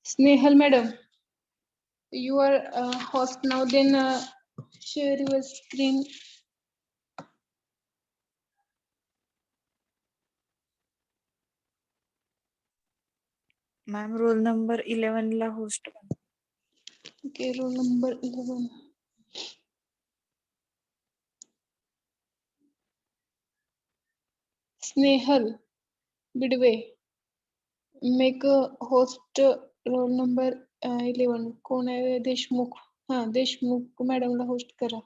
Snehal madam, you are host now. Then share your screen. Ma'am roll number 11 ला host Okay, roll number 11. Snehal Bidwe. Make a host roll number 11. कोण आहे देशमुख? हा देशमुख मॅडमला host करा.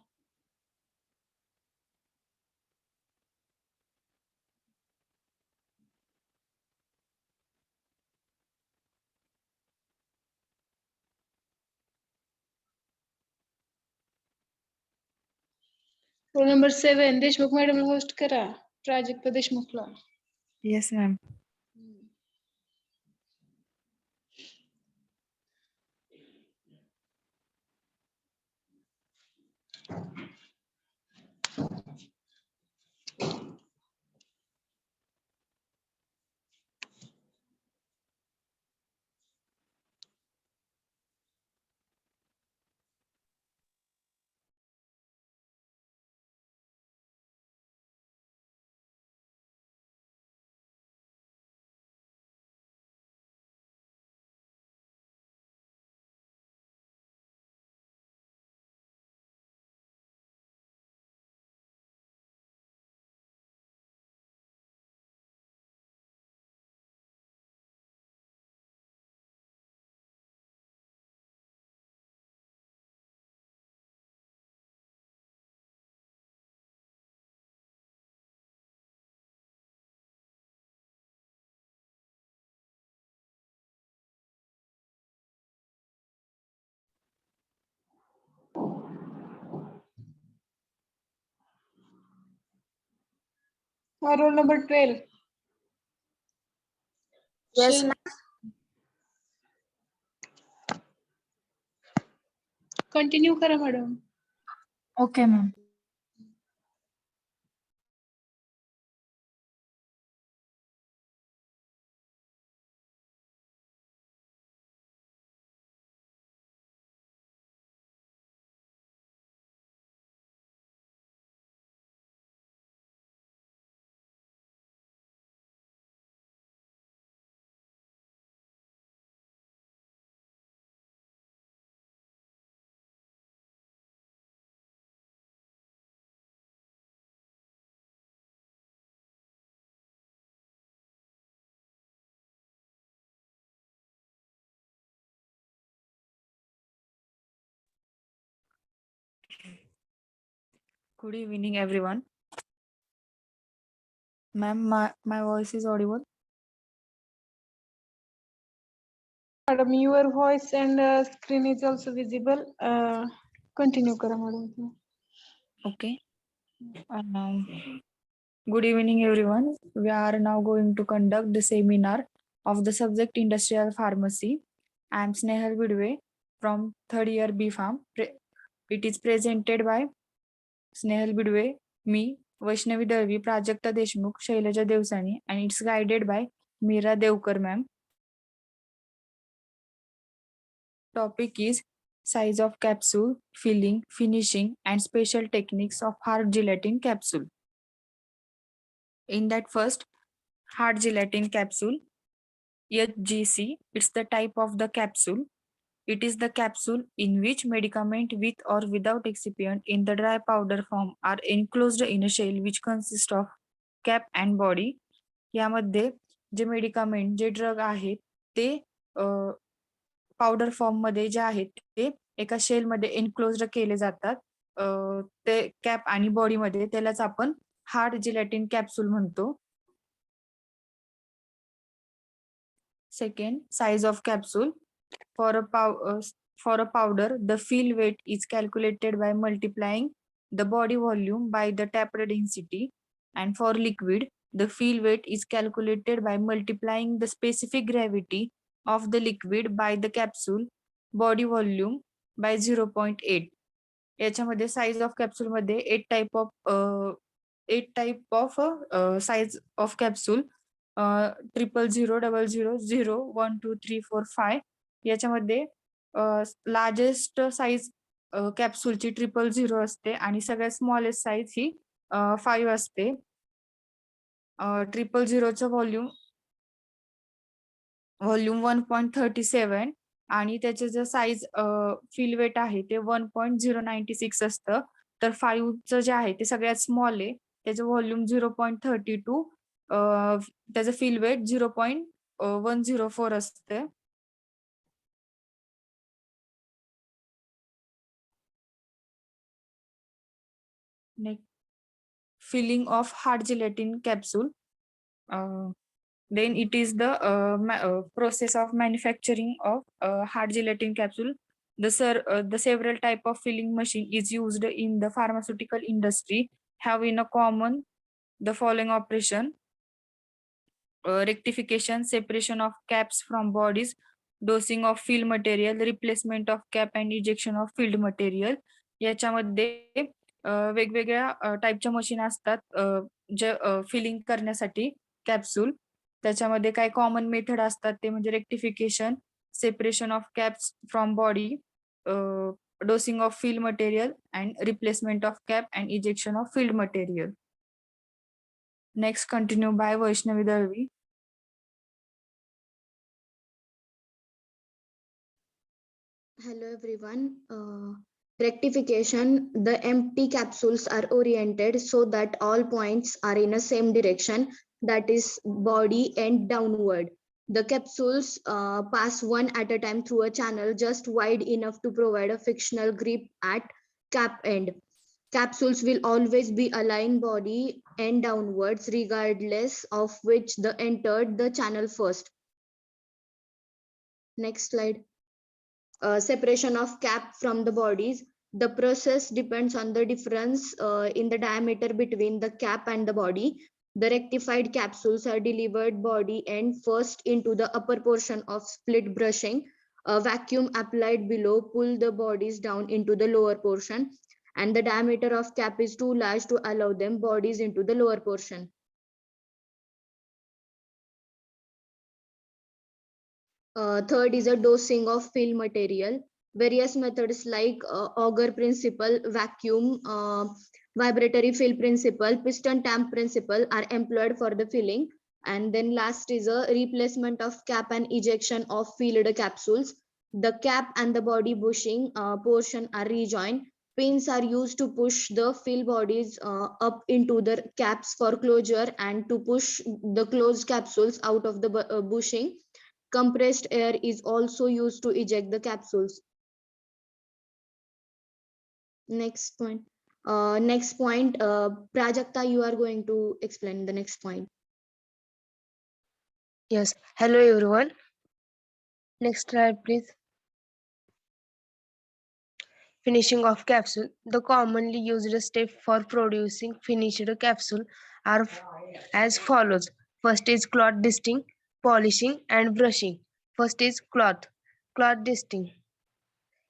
Roll number 7 Deshmukh मॅडमला host करा. प्राजक्ता देशमुखला. Yes ma'am. Roll number 12. Yes continue करा madam. Okay ma'am. Good evening, everyone. Ma'am, my voice is audible. Madam, your voice and screen is also visible. Continue करा madam. Okay. Good evening, everyone. We are now going to conduct the seminar of the subject Industrial Pharmacy. I am Snehal Bidwe from third year B Farm. It is presented by Snehal Bidwe, me, Vaishnavi Dalvi, Prajakta Deshmukh, Shailaja Devsani, and it's guided by Meera Devkar ma'am. Topic is size of capsule, filling, finishing, and special techniques of hard gelatin capsule. In that first, hard gelatin capsule, HGC, it's the type of the capsule. It is the capsule in which medicament with or without excipient in the dry powder form are enclosed in a shell which consists of cap and body. यामध्ये जे medicament जे drug आहेत ते powder form मध्ये जे आहेत ते एका shell मध्ये enclosed केले जातात. ते कॅप आणि बॉडी मध्ये त्यालाच आपण हार्ड जिलेटिन कॅप्सूल म्हणतो. Second, size of capsule. For a powder, the fill weight is calculated by multiplying the body volume by the tapered density, and for liquid, the fill weight is calculated by multiplying the specific gravity of the liquid by the capsule body volume by 0.8. याच्यामध्ये size of capsule मध्ये 8 type of size of capsule 000, 0, 1, 2, 3, 4, 5 याच्यामध्ये largest size कॅप्सूलची 000 असते आणि सगळ्यात smallest size ही 5 असते. 000चं volume 1.37 आणि त्याचे जे size fill wait आहे ते 1.096 असतं. तर 5चं जे आहे ते सगळ्यात स्मॉल आहे. त्याचं व्हॉल्यूम 0.32 त्याचं फिल वेट 0.104 असते. Next, filling of hard gelatin capsule. Then it is the process of manufacturing of hard gelatin capsule. The several type of filling machine is used in the pharmaceutical industry, have in a common the following operation: rectification, separation of caps from bodies, dosing of fill material, replacement of cap and ejection of filled material. याच्यामध्ये वेगवेगळ्या टाईपच्या machine असतात जे filling करण्यासाठी capsule. त्याच्यामध्ये काय common method असतात ते म्हणजे rectification, separation of caps from body, dosing of fill material and replacement of cap and ejection of filled material. Next continue by Vaishnavi Dalvi. Hello everyone. Rectification: the empty capsules are oriented so that all points are in the same direction, that is body and downward. The capsules pass one at a time through a channel just wide enough to provide a frictional grip at cap end. Capsules will always be aligned body and downwards regardless of which the entered the channel first. Next slide. Separation of cap from the bodies. The process depends on the difference in the diameter between the cap and the body. The rectified capsules are delivered body end first into the upper portion of split brushing. A vacuum applied below pull the bodies down into the lower portion, and the diameter of cap is too large to allow them bodies into the lower portion. Third is a dosing of fill material. Various methods like auger principle, vacuum, vibratory fill principle, piston tamp principle are employed for the filling. And then last is a replacement of cap and ejection of filled capsules. The cap and the body bushing portion are rejoined. Pins are used to push the fill bodies up into the caps for closure and to push the closed capsules out of the bushing. Compressed air is also used to eject the capsules. Next point. Prajakta, you are going to explain the next point. Yes. Hello everyone. Next slide, please. Finishing of capsule. The commonly used step for producing finished capsule are as follows. First is cloth dusting, polishing and brushing. First is cloth dusting.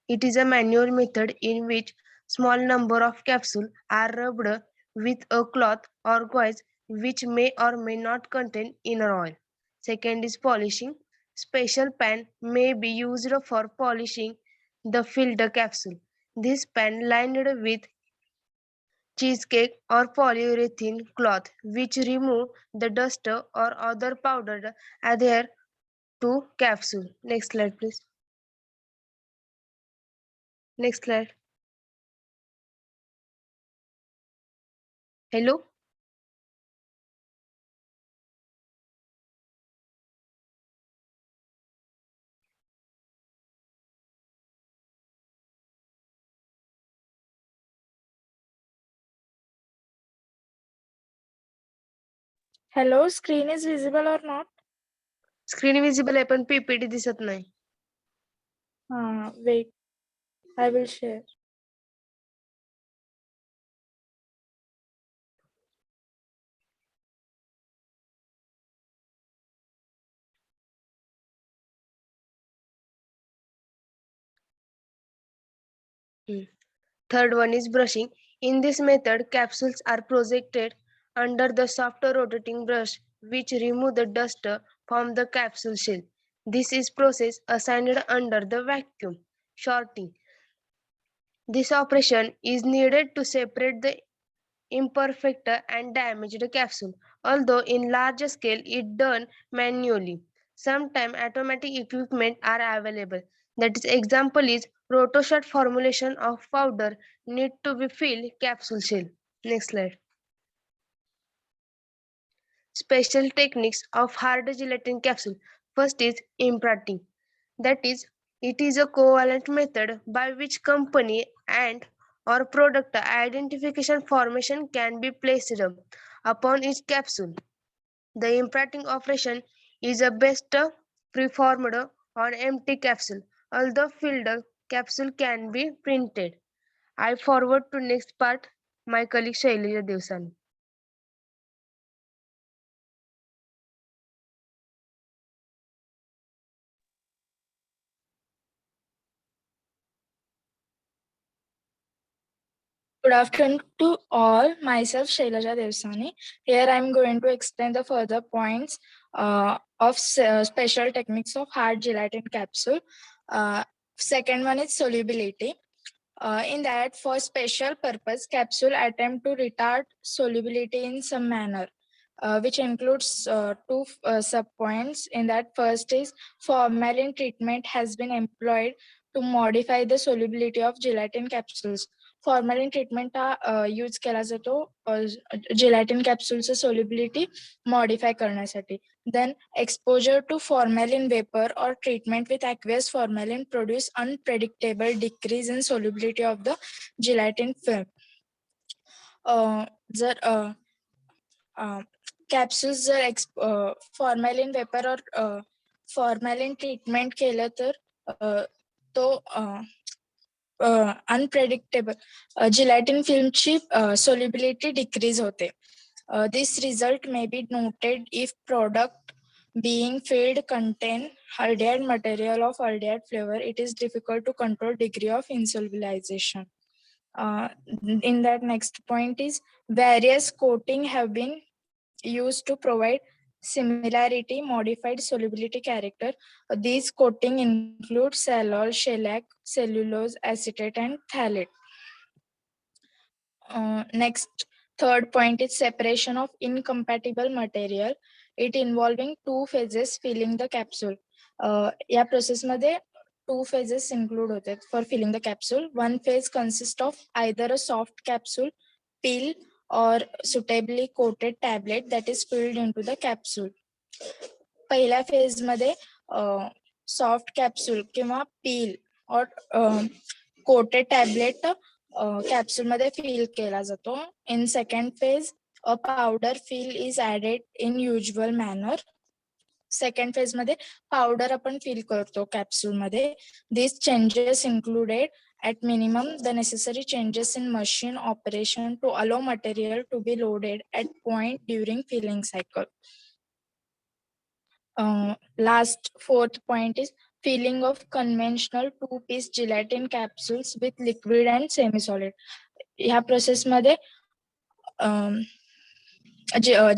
It is a manual method in which small number of capsules are rubbed with a cloth or gauze which may or may not contain inner oil. Second is polishing. Special pan may be used for polishing the filled capsule. This pan lined with cheesecake or polyurethane cloth which remove the dust or other powder adhere to capsule. Next slide, please. Next slide. Hello. Hello, screen is visible or not? Screen visible आहे पण PPT दिसत नाही. Wait, I will share. Third one is brushing. In this method, capsules are projected under the soft rotating brush which remove the dust from the capsule shell. This is process assigned under the vacuum sorting. This operation is needed to separate the imperfect and damaged capsule, although in large scale it done manually. Sometimes automatic equipment are available. That is example is rotoshot formulation of powder need to be filled capsule shell. Next slide. Special techniques of hard gelatin capsule. First is imprinting. That is, it is a covalent method by which company and or product identification formation can be placed upon each capsule. The imprinting operation is a best performed on empty capsule, although filled capsule can be printed. I forward to next part my colleague Shailaja Devsani. Good afternoon to all. Myself, Shailaja Devsani. Here I am going to explain the further points of special techniques of hard gelatin capsule. Second one is solubility. In that, for special purpose, capsule attempt to retard solubility in some manner, which includes two subpoints. In that, first is formalin treatment has been employed to modify the solubility of gelatin capsules. Formalin treatment हा use केला जातो gelatin कॅप्सूलचं solubility modify करण्यासाठी. Then exposure to formalin vapour और treatment with aqueous formalin produce unpredictable decrease in solubility of the gelatin film. जर capsules जर फॉर्मॅलिन vapour और फॉर्मॅलिन treatment केलं तर तो unpredictable gelatin filmची solubility decrease होते. This result may be noted if product being filled contain aldehyde material of aldehyde flavor. It is difficult to control degree of insolubilization. In that, next point is various coating have been used to provide similarity modified solubility character. These coating include cellol, shellac, cellulose, acetate, and phthalate. Next, third point is separation of incompatible material. It involving two phases filling the capsule. या process मध्ये two phases include होते for filling the capsule. One phase consists of either a soft capsule, peel, or suitably coated tablet that is filled into the capsule. पहिल्या phase मध्ये soft capsule किंवा pill or coated tablet capsule मध्ये fill केला जातो. In second phase a powder fill is added in usual manner. Second phase मध्ये powder आपण fill करतो capsule मध्ये. This changes included at minimum the necessary changes in machine operation to allow material to be loaded at point during filling cycle. Last fourth point is filling of conventional two-piece gelatin capsules with liquid and semi-solid. ह्या process मध्ये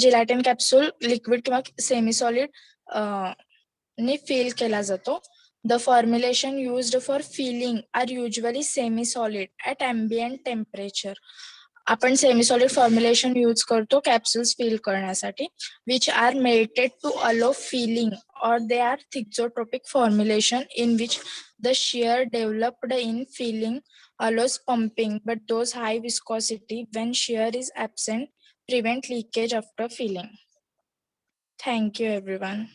gelatin capsule liquid किंवा semi-solid ने fill केला जातो. The formulation used for filling are usually semi-solid at ambient temperature. आपण semi-solid formulation use करतो capsules fill करण्यासाठी, which are melted to allow filling, or they are thixotropic formulation in which the shear developed in filling allows pumping, but those high viscosity when shear is absent prevent leakage after filling. Thank you, everyone.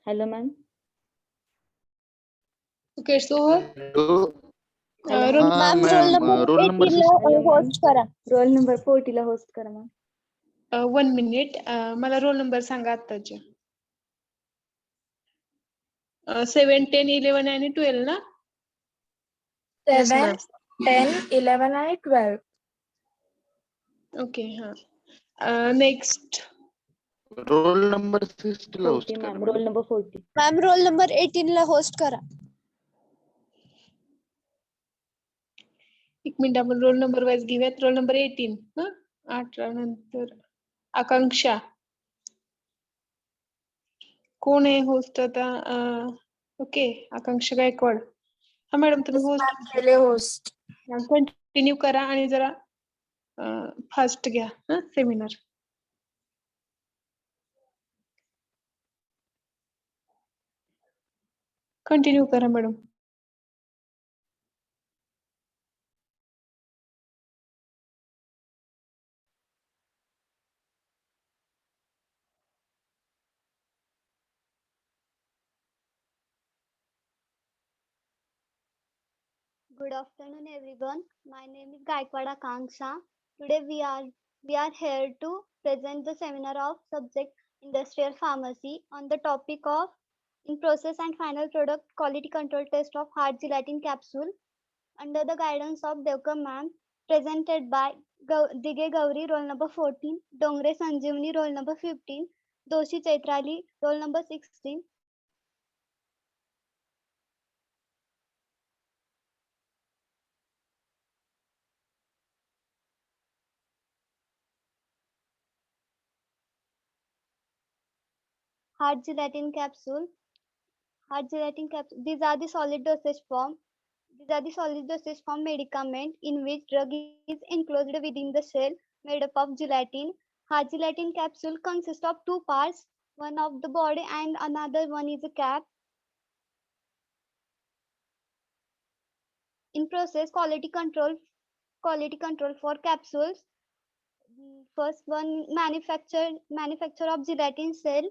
Hello, ma'am. Okay, so Hello, ma'am, roll number 18 host करा. Roll number 40 ला host करा, ma'am. 1 minute. मला role number सांगा आत्ताचे. 7, 10, 11 आणि 12 ना? 7, 10, 11 आणि 12. Okay हा. Next roll number 60 ला host 40, करा ma'am. Roll number 40. Ma'am roll number 18 ला host करा. एक मिनिट आपण रोल नंबर वाईज घेऊयात. Roll number 18. 18 नंतर आकांक्षा. कोण आहे होस्ट आता? ओके, आकांक्षा गायकवाड. हा मॅडम तुम्ही होस्ट केले होस्ट. कंटिन्यू करा आणि जरा फास्ट घ्या सेमिनार. कंटिन्यू करा madam. Good afternoon, everyone. My name is Gaikwad Akanksha. Today we are here to present the seminar of subject industrial pharmacy on the topic of in process and final product quality control test of hard gelatin capsule under the guidance of Devkar ma'am, presented by Dige Gauri, roll number 14, Dongre Sanjeevani, roll number 15, Doshi Chaitrali, roll number 16. Hard gelatin capsule. These are the solid dosage form. These are the solid dosage form medicament in which drug is enclosed within the shell made up of gelatin. Hard gelatin capsule consists of two parts, one of the body and another one is a cap. In process quality control for capsules. First one, manufacture of gelatin cell.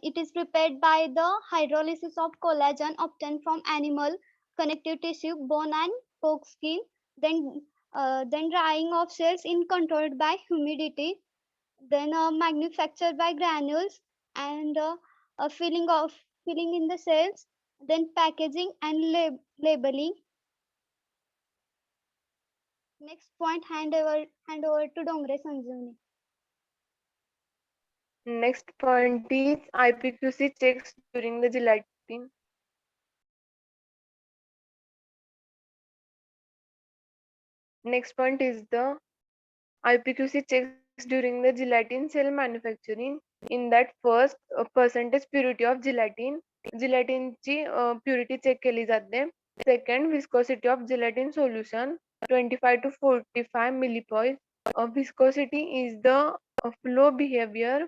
It is prepared by the hydrolysis of collagen obtained from animal connective tissue, bone and pork skin. Then drying of cells in controlled by humidity. Then manufactured by granules and filling in the cells. Then packaging and labeling. Next point, hand over to Dongre Sanjeevani. Next point is IPQC checks during the gelatin. Next point is the IPQC checks during the gelatin cell manufacturing. In that first percentage purity of gelatin ची purity check केली जाते. Second, viscosity of gelatin solution 25 to 45 millipoise. Viscosity is the flow behavior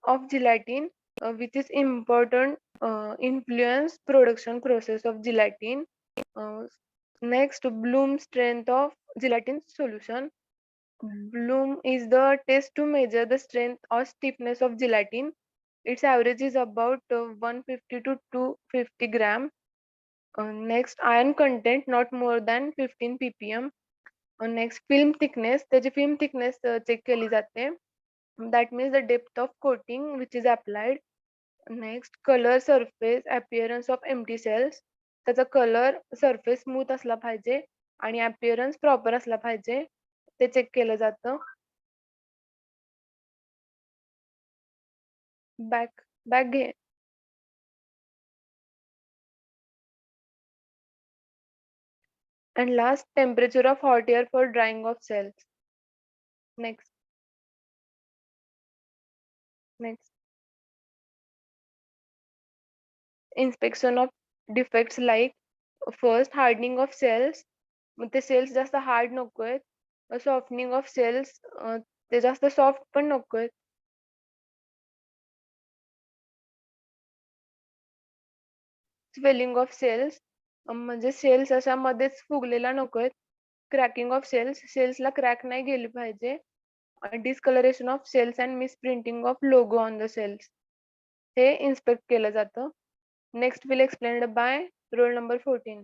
of gelatin which is important influence production process of gelatin. Next, Bloom strength of gelatin solution. Bloom is the test to measure the strength or stiffness of gelatin. Its average is about 150 to 250 gram. Next, iron content not more than 15 ppm. Next, film thickness. त्याची film thickness check केली जाते. That means the depth of coating which is applied. Next, color surface appearance of empty cells. त्याचा colour surface smooth असला पाहिजे आणि appearance proper असला पाहिजे ते चेक केलं जातं. बॅक घे. And last, temperature of hot air for drying of cells. Next. Inspection of defects like first hardening of cells. मग ते सेल्स जास्त हार्ड नकोयत. सॉफ्टनिंग ऑफ सेल्स ते जास्त सॉफ्ट पण नकोयत. स्वेलिंग ऑफ सेल्स म्हणजे सेल्स अशा मध्येच फुगलेला नकोयत. क्रॅकिंग ऑफ सेल्सला क्रॅक नाही गेली पाहिजे. Discoloration of shells and misprinting of logo on the shells हे इन्स्पेक्ट केलं जातं. Next will explained by roll number 14.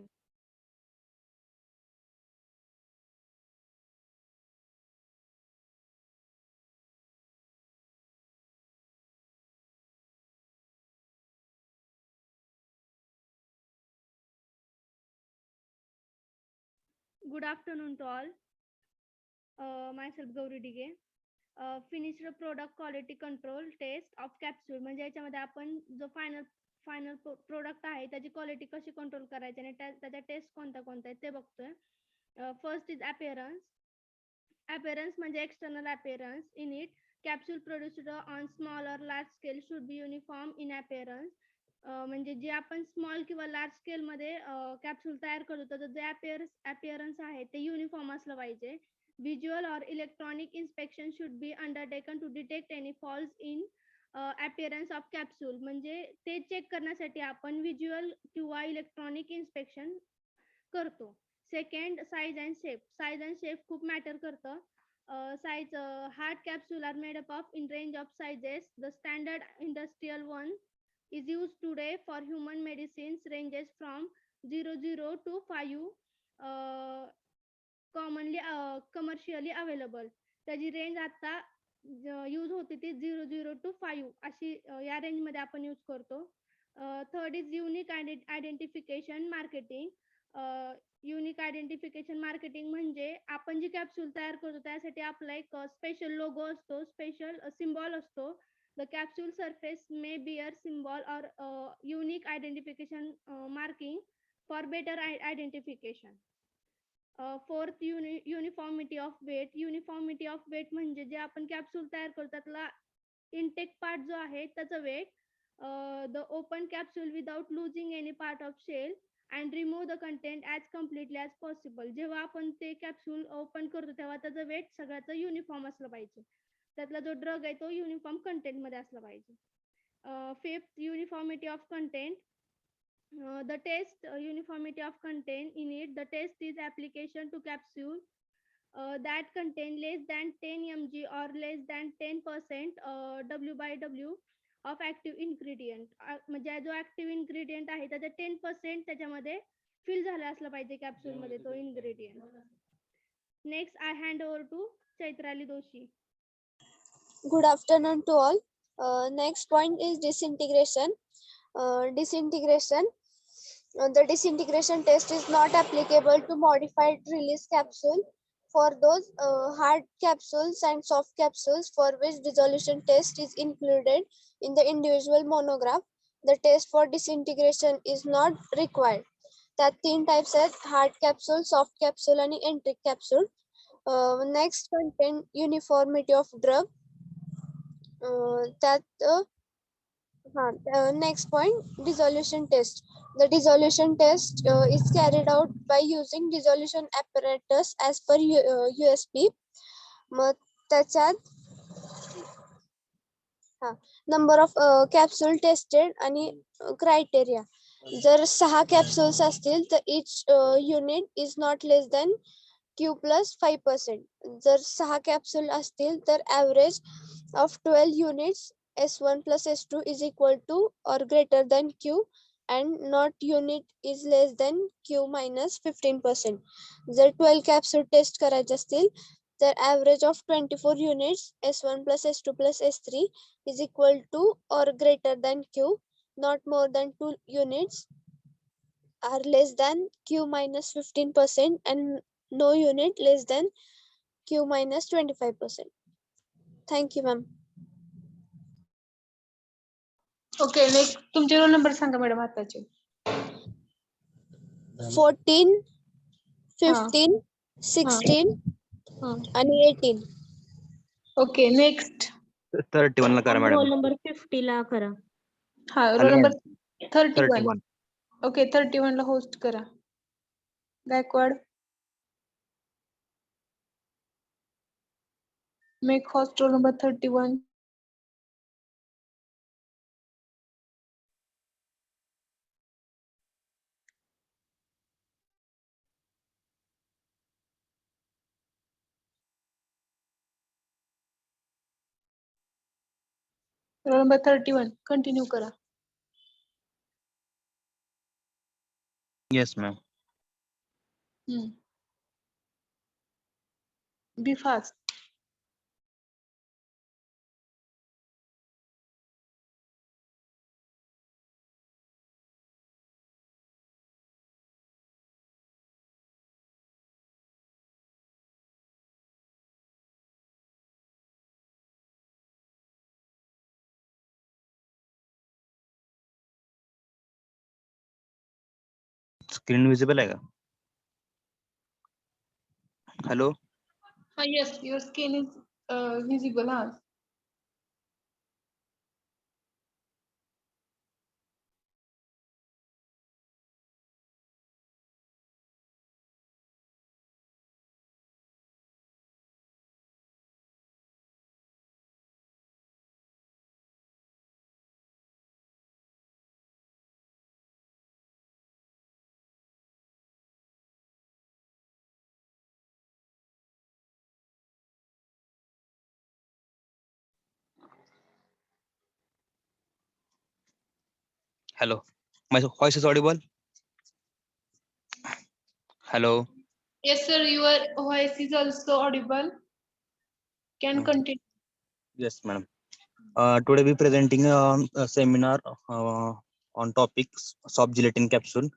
Good afternoon to all. Myself Gauri Dige. Finished product quality control test of capsule. म्हणजे याच्यामध्ये आपण जो final product आहे त्याची quality कशी कंट्रोल करायची आणि त्याच्या टेस्ट कोणत्या आहेत ते बघतोय. First is appearance. Appearance म्हणजे external appearance. In it, capsule produced on small or large scale should be uniform in appearance. म्हणजे जे आपण स्मॉल किंवा लार्ज स्केल मध्ये कॅप्सूल तयार करतो त्याचं जे appearance आहे ते युनिफॉर्म असलं पाहिजे. Visual or electronic inspection should be undertaken to detect any faults in appearance of capsule. म्हणजे ते चेक करण्यासाठी आपण व्हिज्युअल किंवा इलेक्ट्रॉनिक इन्स्पेक्शन करतो. Second, size and shape. Size and shape खूप मॅटर करतं. Size, hard capsule are made up of in range of sizes. The standard industrial one is used today for human medicines, ranges from 00 to 5, commonly commercially available. त्याची range आता use होते ती 00 to 5 अशी या range मध्ये आपण use करतो. Third is unique identification marketing. Unique identification marketing म्हणजे आपण जी कॅप्सूल तयार करतो त्यासाठी आपला एक स्पेशल लोगो असतो, स्पेशल सिम्बॉल असतो. The capsule surface may bear symbol और unique identification marking for better identification. Fourth, uniformity of weight. Uniformity of weight म्हणजे जे आपण कॅप्सूल तयार करतो त्यातला इनटेक पार्ट जो आहे त्याचं weight. The open capsule without losing any part of shell and remove the content as completely as possible. जेव्हा आपण ते कॅप्सूल ओपन करतो तेव्हा त्याचं वेट सगळ्याचं युनिफॉर्म असलं पाहिजे. त्यातला जो ड्रग आहे तो युनिफॉर्म कंटेंट मध्ये असला पाहिजे. Fifth, uniformity of content. The test, uniformity of content in it. The test is application to capsule that contain less than 10 mg or less than 10% W/W of active ingredient. म्हणजे जो active ingredient आहे त्याचा 10% त्याच्यामध्ये fill झाला असला पाहिजे capsule मध्ये तो ingredient. Next, I hand over to Chaitrali Doshi. Good afternoon to all. Next point is disintegration. Disintegration. The disintegration test is not applicable to modified release capsule. For those hard capsules and soft capsules for which dissolution test is included in the individual monograph, the test for disintegration is not required. त्यात 3 types आहेत: hard capsule, soft capsule आणि enteric capsule. Next, content uniformity of drug. Next point, dissolution test. The dissolution test is carried out by using dissolution apparatus as per USP. मग त्याच्यात number of capsule tested आणि criteria. जर 6 capsules असतील तर each unit is not less than Q plus 5%. जर 6 capsule असतील तर average of 12 units S1 plus S2 is equal to or greater than Q and not unit is less than Q minus 15%. जर 12 capsule test करायचे असतील तर average of 24 units S1 plus S2 plus S3 is equal to or greater than Q, not more than 2 units are less than Q minus 15% and no unit less than Q minus 25%. Thank you, ma'am. Okay, next तुमचे role number सांगा madam आताचे. 14, 15, 16 आणि 18. Okay, next. 31 ला करा madam. Roll number 50 ला करा. हा, roll number 31. Okay, 31 ला host करा. Gaikwad. Make host roll number 31. Roll number 31 continue करा. Yes ma'am. Be fast. Screen visible आहे का? Hello. Yes, your skin is visible. Hello. My voice is audible? Hello. Yes, sir, your voice is also audible. Can continue. Yes, madam. Today we presenting a seminar on topics soft gelatin capsule.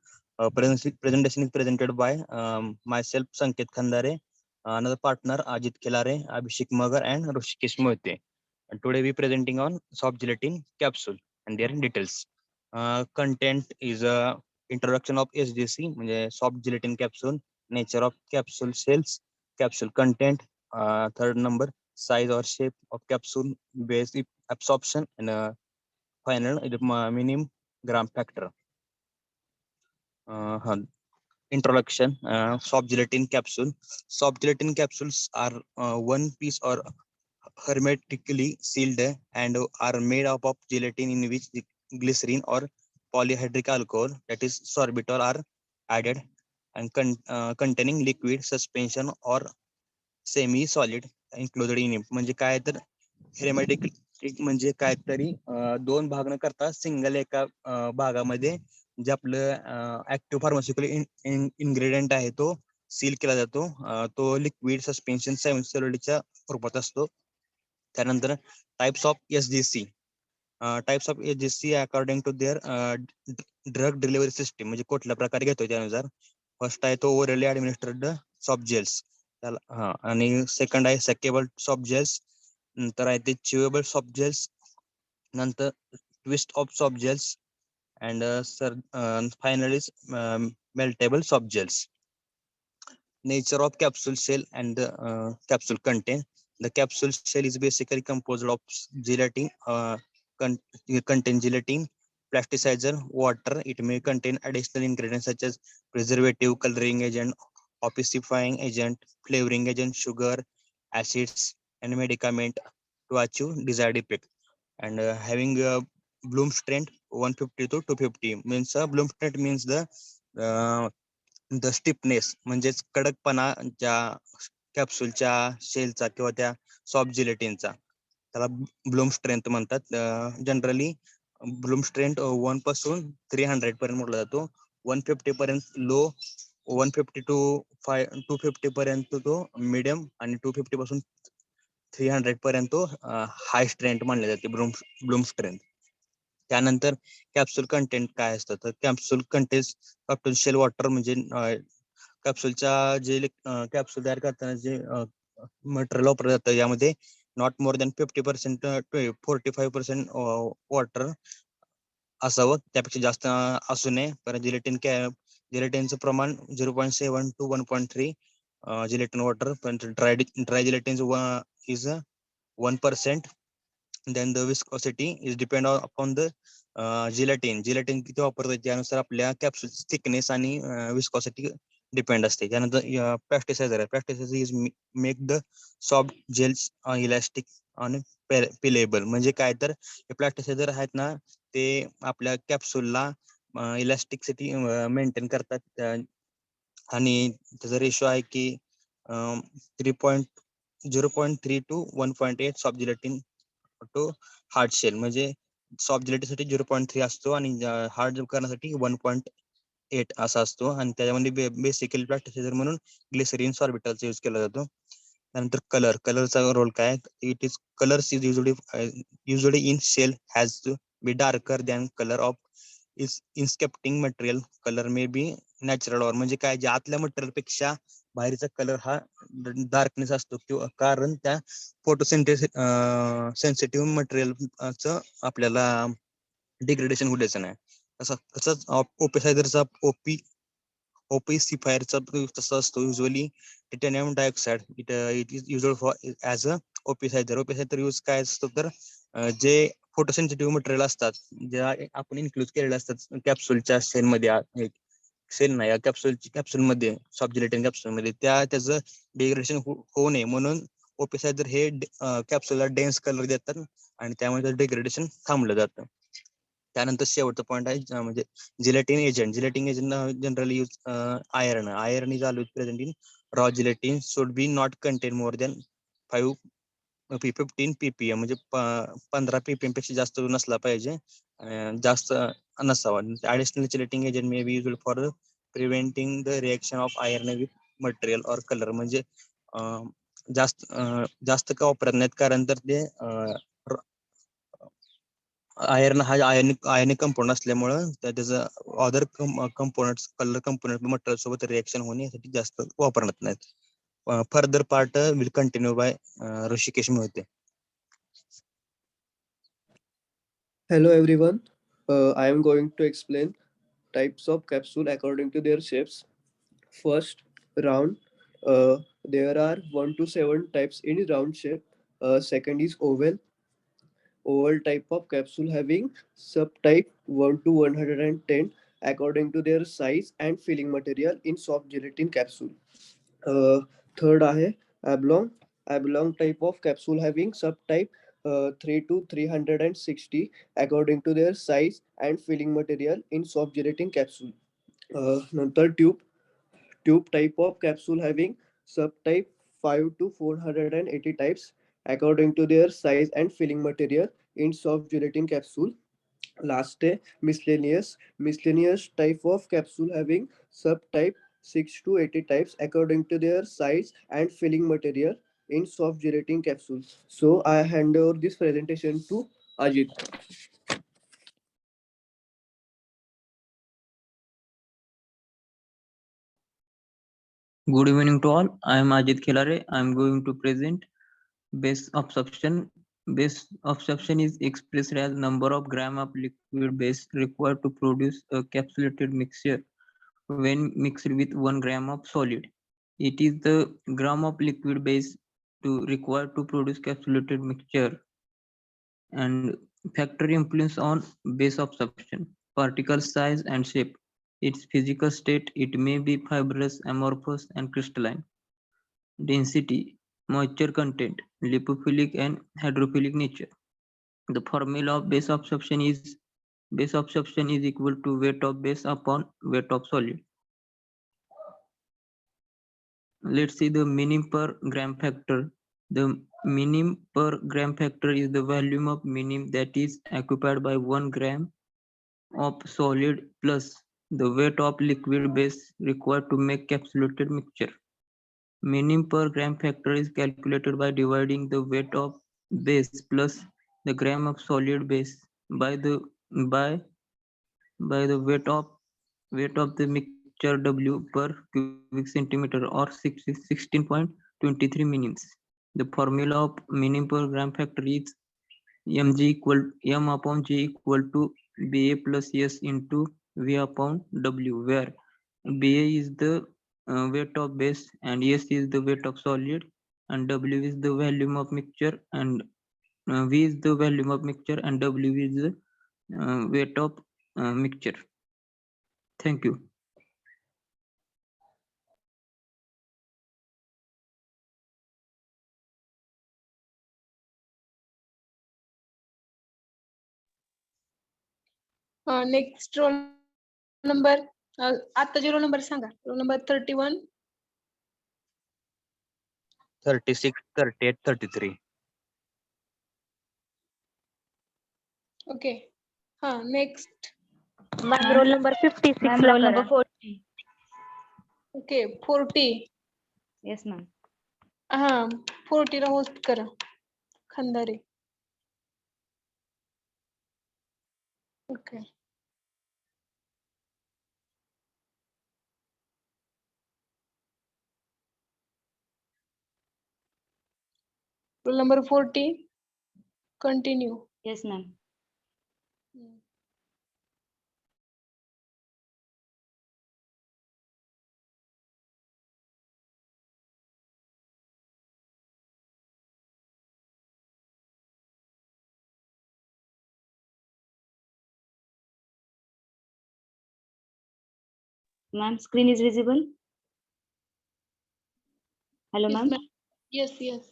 Presentation is presented by myself, Sanket Khandare, another partner, Ajit Kelare, Abhishek Magar, and Rushikesh Moite. And today we presenting on soft gelatin capsule and their details. Content is a introduction of SGC, म्हणजे soft gelatin capsule, nature of capsule cells, capsule content, third number, size or shape of capsule, base absorption, and final minimum gram factor. Introduction. Soft gelatin capsule. Soft gelatin capsules are one piece or hermetically sealed and are made up of gelatin in which the glycerin or polyhydric alcohol, that is sorbitol, are added, and containing liquid, suspension, or semi solid included in it. म्हणजे काय तर हेरेमॅटिक म्हणजे काहीतरी दोन भाग न करता single एका भागामध्ये जे आपलं ऍक्टिव्ह फार्मास्युटिकल इन्ग्रेडियंट आहे तो सील केला जातो. तो लिक्विड, सस्पेन्शन, सेमी सॉलिडच्या रूपात असतो. त्यानंतर types of SGC. Types of SGC according to their drug delivery system, म्हणजे कुठल्या प्रकारे घेतो त्यानुसार. फर्स्ट आहे तो ओरली ऍडमिनिस्टर्ड सॉफ्ट जेल्स, त्याला आणि सेकंड आहे सॅकेबल सॉफ्ट जेल्स, नंतर आहे ते च्युएबल सॉफ्ट जेल्स, नंतर twist off soft gels, and finally meltable soft gels. Nature of capsule shell and the capsule content. The capsule shell is basically composed of gelatin, contain gelatin, plasticizer, water. It may contain additional ingredients such as preservative, coloring agent, opacifying agent, flavoring agent, sugar, acids, and medicament to achieve desired effect. And having a bloom strength 150 to 250 means bloom strength means the stiffness, म्हणजेच कडकपणा ज्या कॅप्सूलच्या शेलचा किंवा त्या soft जिलेटिनचा, त्याला Bloom strength म्हणतात. Generally Bloom strength 1 पासून 300 पर्यंत म्हटला जातो. 150 पर्यंत लो, 150 टू 250 पर्यंत तो मिडियम, आणि 250 पासून 300 पर्यंत तो हाय स्ट्रेंथ मानले जाते, ब्लूम स्ट्रेंथ. त्यानंतर कॅप्सूल कंटेंट काय असतं, तर कॅप्सूल कंटेन्स शेल वॉटर, म्हणजे कॅप्सूलच्या जे कॅप्सूल तयार करताना जे मटेरियल वापरलं जातं यामध्ये नॉट मोर दॅन 50% 45% वॉटर असावं, त्यापेक्षा जास्त असू नये. परत जिलेटिनचं प्रमाण 0.7 to 1.3 जिलेटिन वॉटर. पण dry gelatin is 1%. then the viscosity is depend upon the gelatin किती वापरतात त्यानुसार आपल्या कॅप्सूल थिकनेस आणि विस्कॉसिटी डिपेंड असते. त्यानंतर plasticizer is make the soft gels elastic आणि पिलेबल. म्हणजे काय तर हे प्लॅस्टिसायझर आहेत ना, ते आपल्या कॅप्सूलला इलास्टिसिटी मेंटेन करतात, आणि त्याचा रेशो आहे की 0.3 to 1.8 soft gelatin to hard shell. म्हणजे सॉफ्ट जिलेटिनसाठी 0.3 असतो आणि हार्ड करण्यासाठी 1.8 असा असतो. आणि त्याच्यामध्ये बेसिकली प्लॅस्टिसायझर म्हणून ग्लिसरीन सॉर्बिटलचा यूज केला जातो. त्यानंतर कलरचा रोल काय, it is colours is usually in shell has to be darker than colour of encapsulating material. Colour may be natural or, म्हणजे काय, जे आतल्या मटेरियल पेक्षा बाहेरचा कलर हा डार्कनेस असतो, किंवा कारण त्या सेन्सिटिव्ह मटेरियलचं आपल्याला डिग्रेडेशन होऊ द्यायचं नाही. तसंच ओपिसायझरचा ओपिसिफायरचा तसं असतो usually titanium dioxide it is used for as a opacifier. Opacifier use काय असतो तर जे फोटोसेन्सिटिव्ह मटेरियल असतात ज्या आपण इन्क्लूड केलेले असतात कॅप्सूलच्या सेलमध्ये सेल नाही कॅप्सूलमध्ये सॉफ्ट कॅप्सूलमध्ये त्याचं डिग्रेडेशन होऊ नये म्हणून ओपिसायझर हे कॅप्सूलला डेन्स कलर देतात आणि त्यामुळे त्याचं डिग्रेडेशन थांबलं जातं. त्यानंतर शेवटचा पॉईंट आहे म्हणजे gelatin agent generally use iron is always present in raw gelatin should be not contain more than 15 ppm म्हणजे 15 ppm पेक्षा जास्त नसला पाहिजे, जास्त नसावा. Additional chelating agent may be used for preventing the reaction of iron with material or colour. म्हणजे जास्त का वापरत नाहीत कारण तर ते आयर्न हा आयनिक कंपाऊंड असल्यामुळं त्याचं other components colour component material सोबत रिएक्शन होणे यासाठी जास्त वापरण्यात नाहीत. Further part will continue by Rishikesh Mohite. Hello everyone. I am going to explain types of capsule according to their shapes. First, round. There are 1 to 7 types in round shape. Second is oval. Oval type of capsule having subtype 1 to 110 according to their size and filling material in soft gelatin capsule. Third आहे oblong. Oblong type of capsule having subtype 3 to 360 according to their size and filling material in soft gelatin capsule. नंतर tube type of capsule having subtype 5 to 480 types according to their size and filling material in soft gelatin capsule. Last day, miscellaneous type of capsule having subtype 6 to 80 types according to their size and filling material in soft gelatin capsules. So I hand over this presentation to Ajit. Good evening to all. I am Ajit Khilare. I am going to present base absorption. Base absorption is expressed as number of gram of liquid base required to produce a capsulated mixture when mixed with 1 gram of solid. It is the gram of liquid base required to produce capsulated mixture. And factor influence on base absorption, particle size and shape. Its physical state, it may be fibrous, amorphous, and crystalline. Density, moisture content, lipophilic and hydrophilic nature. The formula of base absorption is equal to weight of base upon weight of solid. Let's see the minim per gram factor. The minim per gram factor is the volume of minim that is occupied by 1 gram of solid plus the weight of liquid base required to make capsulated mixture. Minim per gram factor is calculated by dividing the weight of base plus the gram of solid base by the weight of the mixture W per cubic centimeter or 16.23 minims. The formula of minim per gram factor is M upon G equal to BA plus S into V upon W, where BA is the weight of base and S is the weight of solid and W is the volume of mixture and V is the volume of mixture and W is the weight of mixture. Thank you. Next roll number आताचे roll number सांगा. Roll number 31, 36, 38, 33. Okay. हा next. Ma'am roll number 56 ला roll करा. Number 40. Okay 40. Yes ma'am. हा 40 ला host करा Khandare. Okay. Roll number 40 continue. Yes ma'am. Ma'am, screen is visible. Hello, Yes, ma'am. ma'am. Yes, yes.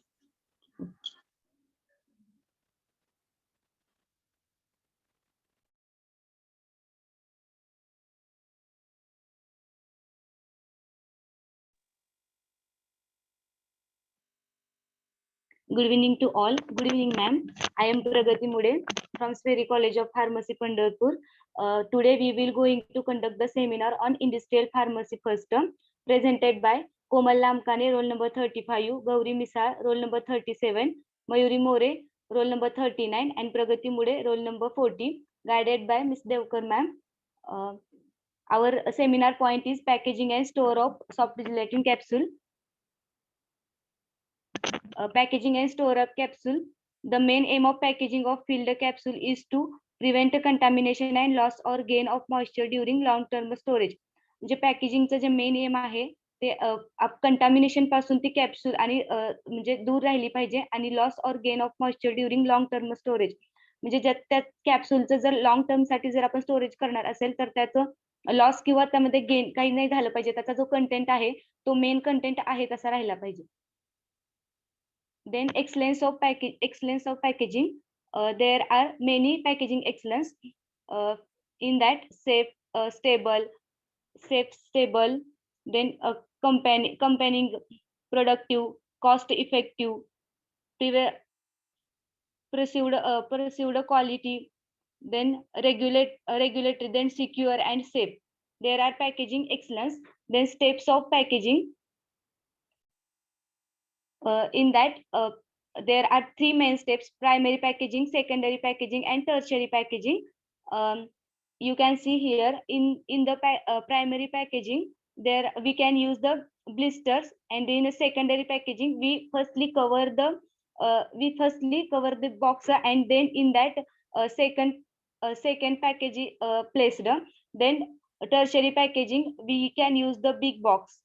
Good evening to all. Good evening, ma'am. I am Pragati Mude from Sperry College of Pharmacy, Pandharpur. Today we will going to conduct the seminar on industrial pharmacy first term, presented by Komal Lamkane, roll number 35, Gauri Misal, roll number 37, Mayuri More, roll number 39, and Pragati Mude, roll number 40, guided by Ms. Devkar, ma'am. Our seminar point is packaging and store of soft gelatin capsule. Packaging and store of capsule. The main aim of packaging of filled capsule is to prevent contamination and loss or gain of moisture during long term storage. म्हणजे पॅकेजिंगचं जे main M आहे ते contamination पासून ती capsule आणि म्हणजे दूर राहिली पाहिजे आणि लॉस और gain of moisture during long term storage. म्हणजे ज्यात त्या कॅप्सूलचं जर लॉंग टर्म साठी जर आपण स्टोरेज करणार असेल तर त्याचं लॉस किंवा त्यामध्ये गेन काही नाही झालं पाहिजे. त्याचा जो कंटेंट आहे तो मेन कंटेंट आहे तसा राहिला पाहिजे. Then excellence of packaging. There are many packaging excellence. In that safe, stable, then company productive, cost effective, perceived quality, then regulatory, then secure and safe. There are packaging excellence. Then steps of packaging. In that there are three main steps: primary packaging, secondary packaging, and tertiary packaging. You can see here in the primary packaging, there we can use the blisters, and in a secondary packaging we firstly cover the box, and then in that second packaging placed. Then tertiary packaging we can use the big box.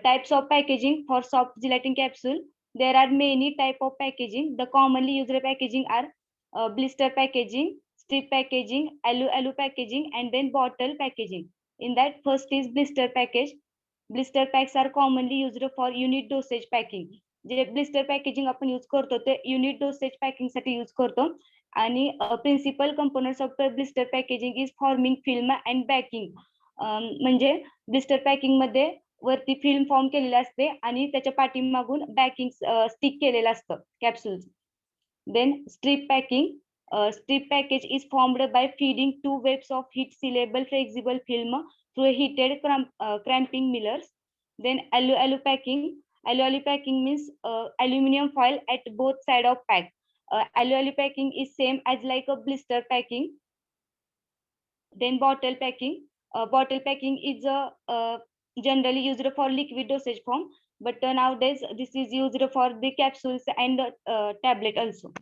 Types of packaging for soft gelatin capsule. There are many type of packaging. The commonly used packaging are blister packaging, strip packaging, alu packaging, and then bottle packaging. In that, first is blister package. Blister packs are commonly used for unit dosage packing. J blister packaging आपण use करतो ते unit dosage packing साठी use करतो. आणि principal components of the blister packaging is forming film and backing. म्हणजे blister packing मध्ये वरती film form केलेले असते आणि त्याच्या पाठीमागून बॅकिंग स्टिक केलेलं असतं capsule. Then strip packing. Strip package is formed by feeding two webs of heat sealable flexible film through a heated cramping millers. Then alu packing. Alu packing means aluminum foil at both side of pack. Alu packing is same as like a blister packing. Then bottle packing. Bottle packing is generally used for liquid dosage form, but nowadays this is used for the capsules and tablet also.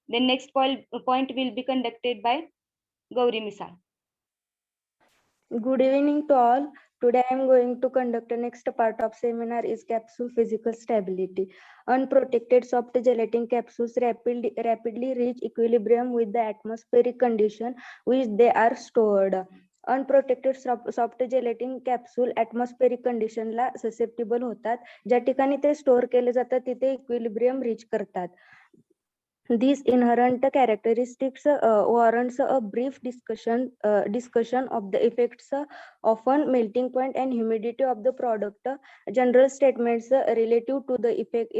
The next point will be conducted by Gauri Misal. Good evening to all. Today I am going to conduct the next part of seminar is capsule physical stability. Unprotected soft gelatin capsules rapidly reach equilibrium with the atmospheric condition which they are stored. Unprotected soft gelatin capsule atmospheric condition La susceptible होतात. ज्या ठिकाणी ते store केले जातात तिथे equilibrium reach करतात. These inherent characteristics warrants a brief discussion of the effects often melting point and humidity of the product. General statements relative to the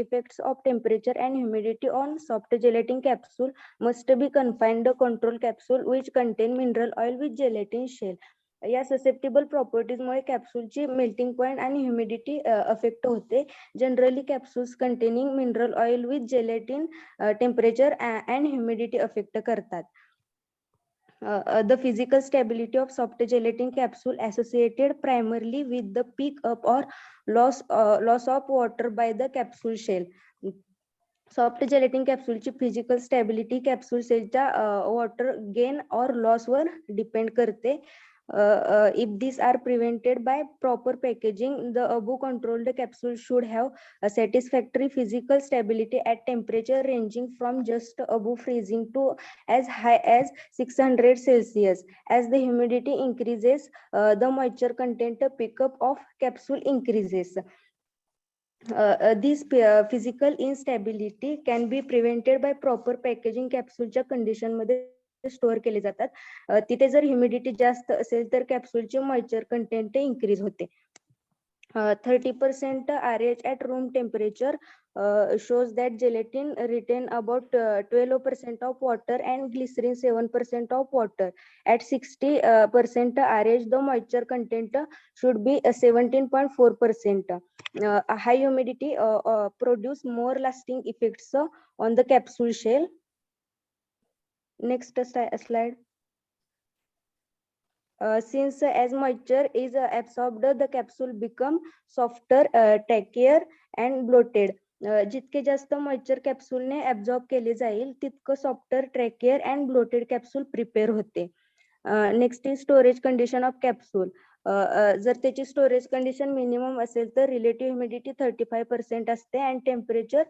effects of temperature and humidity on soft gelatin capsule must be confined to control capsule which contain mineral oil with gelatin shell. या susceptible properties मुळे कॅप्सूलची melting point आणि humidity affect होते. Generally capsules containing mineral oil with gelatin temperature and humidity affect करतात. The physical stability of soft gelatin capsule associated primarily with the peak up or loss of water by the capsule shell. Soft gelatin कॅप्सूलची physical stability capsule सेलच्या water gain और loss वर depend करते. If these are prevented by proper packaging, the above controlled capsule should have a satisfactory physical stability at temperature ranging from just above freezing to as high as 600 Celsius. As the humidity increases, the moisture content pickup of capsule increases. This physical instability can be prevented by proper packaging. कॅप्सूलच्या condition मध्ये store केले जातात. तिथे जर humidity जास्त असेल तर कॅप्सूलचे moisture content increase होते. 30% RH at room temperature shows that gelatin retain about 12% of water and glycerin 7% of water. At 60% RH, the moisture content should be 17.4%. A high humidity produce more lasting effects on the capsule shell. Next slide. Since as moisture is absorbed, the capsule become softer, tackier and bloated. जितके जास्त moisture कॅप्सूलने absorb केले जाईल तितकं softer, tackier and bloated capsule prepare होते. Next is storage condition of capsule. जर त्याची storage condition minimum असेल तर रिलेटिव्ह ह्युमिडिटी 35% असते अँड टेम्परेचर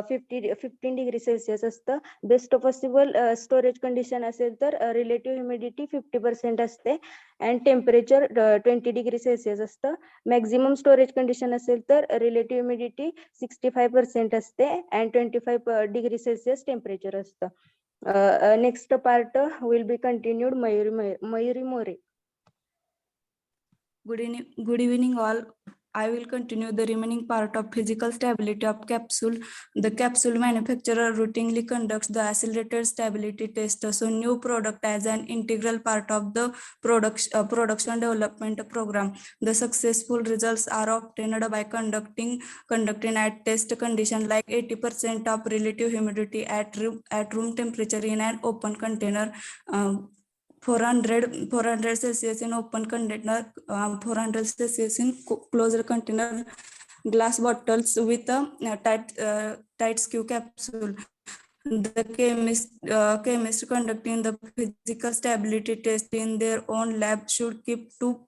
15 डिग्री सेल्सिअस असतं. बेस्ट पॉसिबल स्टोरेज कंडिशन असेल तर रिलेटिव्ह ह्युमिडिटी 50% असते अँड टेम्परेचर 20 डिग्री सेल्सिअस असतं. मॅक्झिमम स्टोरेज कंडिशन असेल तर रिलेटिव्ह ह्युमिडिटी 65% असते अँड 25 डिग्री सेल्सिअस टेम्परेचर असतं. Next part will be continued. Mayuri more. Good evening all. I will continue the remaining part of physical stability of capsule. The capsule manufacturer routinely conducts the accelerated stability test. So new product as an integral part of the production development program. The successful results are obtained by conducting at test condition like 80% of relative humidity at room temperature in an open container. 400 Celsius in open container, 400 Celsius in closed container, glass bottles with a tight skew capsule. The chemist conducting the physical stability test in their own lab should keep two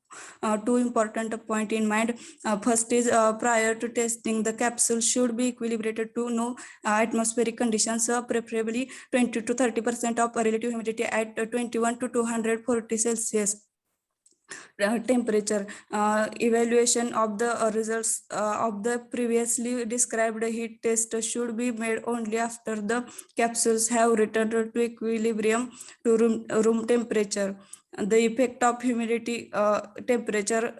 important points in mind. First is prior to testing, the capsule should be equilibrated to no atmospheric conditions, preferably 20 to 30% of relative humidity at 21 to 240 Celsius. Temperature evaluation of the results of the previously described heat test should be made only after the capsules have returned to equilibrium to room temperature. The effect of humidity, temperature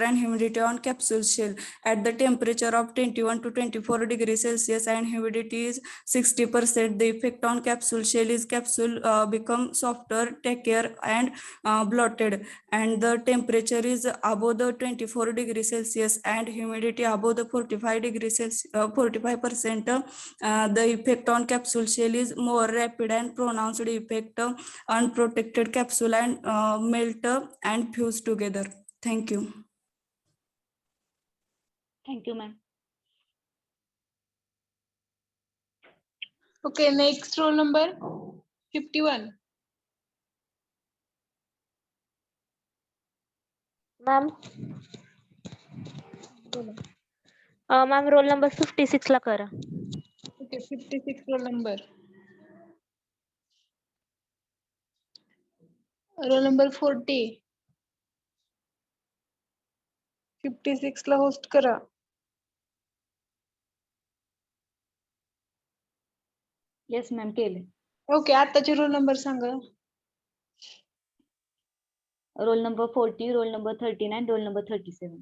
and humidity on capsule shell. At the temperature of 21 to 24 degrees Celsius and humidity is 60%, the effect on capsule shell is capsule become softer, tackier and bloated. And the temperature is above the 24 degrees Celsius and humidity above the 45 degrees Celsius, 45%. The effect on capsule shell is more rapid and pronounced effect unprotected capsule and melt and fuse together. Thank you. Thank you, ma'am. Okay, next roll number 51. Ma'am ma'am roll number 56 ला करा. Okay, 56 roll number. Roll number 40. 56 ला host करा. Yes ma'am केले. Okay, आताचे roll number सांगा. Roll number 40, roll number 39, roll number 37.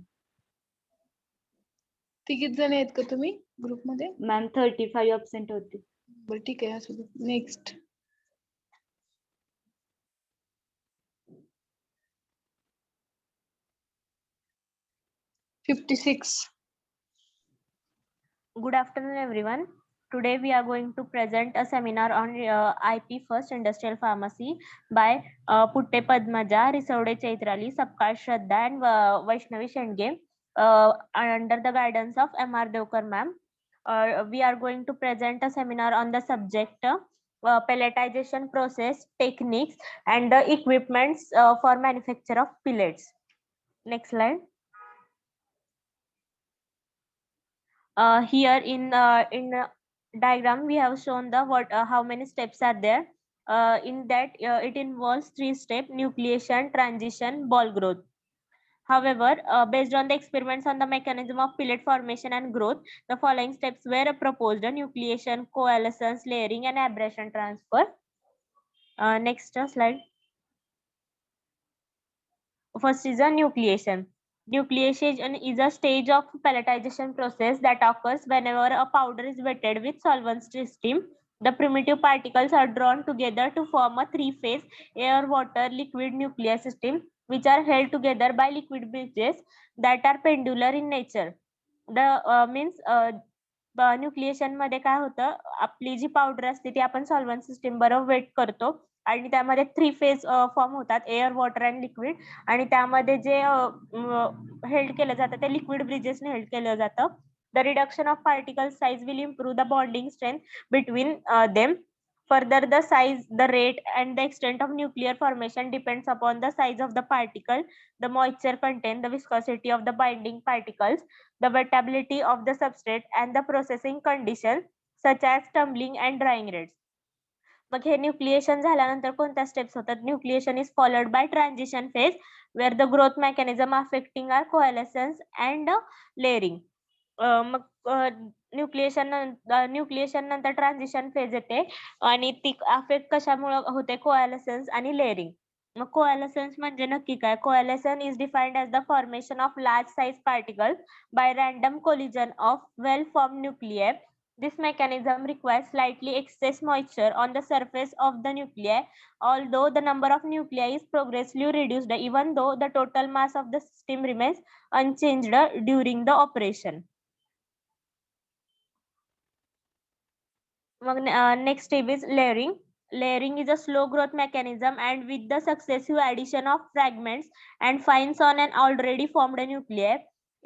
तिघीच जण आहेत का तुम्ही ग्रुप मध्ये? मॅम 35 अब्सेंट होते. बरं ठीक आहे, असू दे. Next. Good afternoon, everyone. Today we are going to present a seminar on IP First Industrial Pharmacy by Putte Padmaja, Risode Chaitrali, Sapkash Shraddha and Vaishnavi Shendge under the guidance of M.R. Devkar ma'am. We are going to present a seminar on the subject pelletization process, techniques, and the equipments for manufacture of pellets. Next slide. Here in diagram we have shown the how many steps are there. In that it involves 3 steps: nucleation, transition, ball growth. However, based on the experiments on the mechanism of pellet formation and growth, the following steps were proposed: nucleation, coalescence, layering, and abrasion transfer. Next slide. First is a nucleation. Nucleation is a stage of pelletization process that occurs whenever a powder is wetted with solvent stream. The primitive particles are drawn together to form a three-phase air, water, liquid nuclear system, which are held together by liquid bridges that are pendular in nature. The means nucleation मध्ये काय होतं, आपली जी powder असते ती आपण solvent system बरोबर wait करतो आणि त्यामध्ये 3 फेज फॉर्म होतात: एअर, वॉटर अँड लिक्विड. आणि त्यामध्ये जे हेल्ड केलं जातं ते लिक्विड ब्रिजेसने हेल्ड केलं जातं. The reduction of particle size will improve the bonding strength between them. Further, the size, the rate, and the extent of nuclear formation depends upon the size of the particle, the moisture content, the viscosity of the binding particles, the wettability of the substrate, and the processing conditions such as tumbling and drying rates. मग हे nucleation झाल्यानंतर कोणत्या steps होतात? Nucleation is followed by transition phase where the growth mechanism affecting are coalescence and layering. मग nucleation नंतर transition phase येते आणि ती अफेक्ट कशामुळे होते? कोएलेसन्स आणि लेअरिंग. मग कोएलेसन्स म्हणजे नक्की काय? Coalescence is defined as the formation of large size particles by random collision of well form nuclear. This mechanism requires slightly excess moisture on the surface of the nuclei, although the number of nuclei is progressively reduced, even though the total mass of the system remains unchanged during the operation. Next step is layering. Layering is a slow growth mechanism, and with the successive addition of fragments and fines on an already formed nuclei.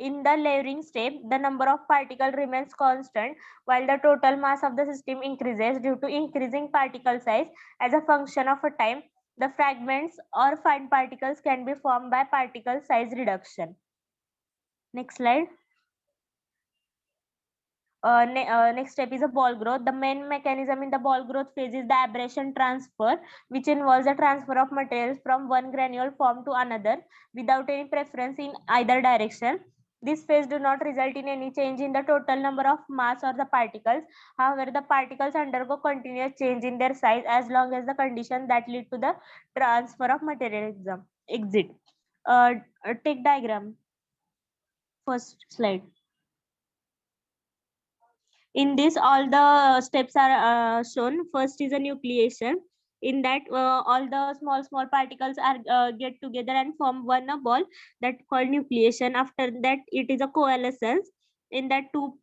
In the layering step, the number of particles remains constant while the total mass of the system increases due to increasing particle size. As a function of a time, the fragments or fine particles can be formed by particle size reduction. Next slide. Next step is a ball growth. The main mechanism in the ball growth phase is the abrasion transfer, which involves the transfer of materials from one granule form to another without any preference in either direction. This phase do not result in any change in the total number of mass or the particles. However, the particles undergo continuous change in their size as long as the condition that lead to the transfer of material exist. Take diagram. First slide. In this, all the steps are shown. First is a nucleation. In that, all the small particles are get together and form one ball, that called nucleation. After that, it is a coalescence. In that, two